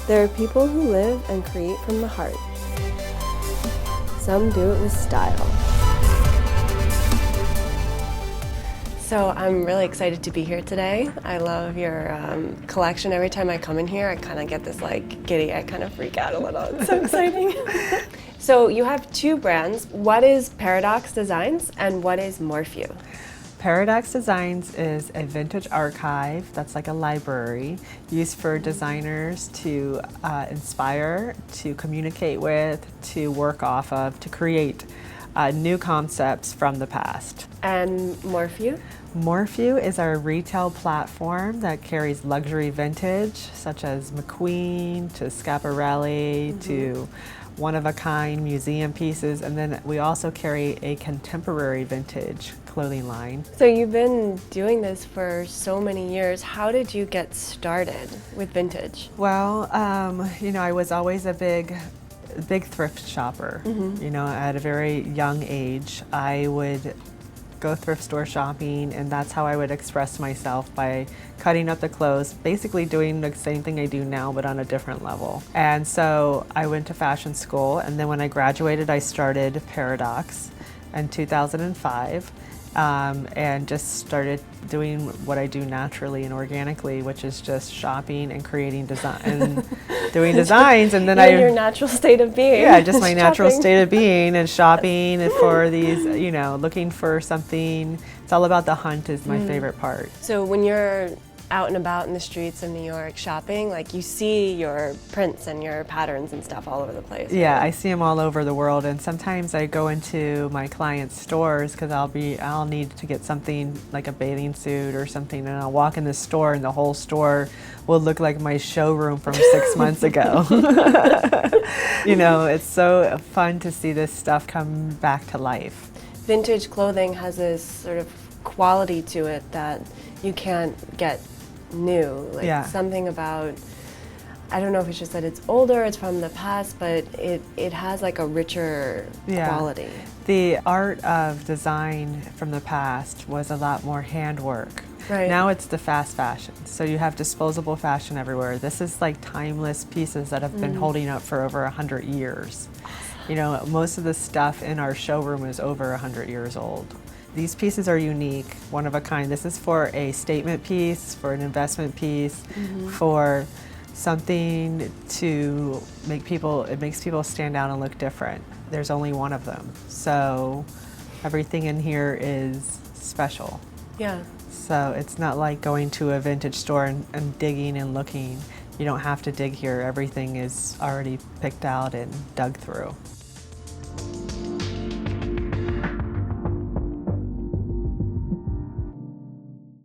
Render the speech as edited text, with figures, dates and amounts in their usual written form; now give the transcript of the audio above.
There are people who live and create from the heart. Some do it with style. So I'm really excited to be here today. I love your collection. Every time I come in here, I kind of get this like giddy, I kind of freak out a little. It's so exciting. So you have two brands. What is Paradox Designs and what is Morphew? Paradox Designs is a vintage archive that's like a library used for designers to inspire, to communicate with, to work off of, to create new concepts from the past. And Morphew? Morphew is our retail platform that carries luxury vintage, such as McQueen to Schiaparelli to one-of-a-kind museum pieces, and then we also carry a contemporary vintage clothing line. So you've been doing this for so many years. How did you get started with vintage? Well, you know, I was always a big thrift shopper. You know, at a very young age, I would go thrift store shopping, and that's how I would express myself, by cutting up the clothes, basically doing the same thing I do now but on a different level. And so I went to fashion school, and then when I graduated I started Paradox in 2005 and just started doing what I do naturally and organically, which is just shopping and creating design and doing designs. And then your natural state of being. Yeah, just my natural state of being, and shopping for these, you know, looking for something. It's all about the hunt is my favorite part. So when you're out and about in the streets of New York shopping, like you see your prints and your patterns and stuff all over the place. Yeah, right? I see them all over the world, and sometimes I go into my clients' stores because I'll need to get something like a bathing suit or something, and I'll walk in the store and the whole store will look like my showroom from 6 months ago. You know, it's so fun to see this stuff come back to life. Vintage clothing has this sort of quality to it that you can't get new. Like something about, I don't know if it's just that it's older, it's from the past, but it has like a richer quality. The art of design from the past was a lot more handwork. Right. Now it's the fast fashion. So you have disposable fashion everywhere. This is like timeless pieces that have been holding up for over 100 years. You know, most of the stuff in our showroom is over 100 years old. These pieces are unique, one of a kind. This is for a statement piece, for an investment piece, for something to make people, it makes people stand out and look different. There's only one of them. So everything in here is special. Yeah. So it's not like going to a vintage store and digging and looking. You don't have to dig here. Everything is already picked out and dug through.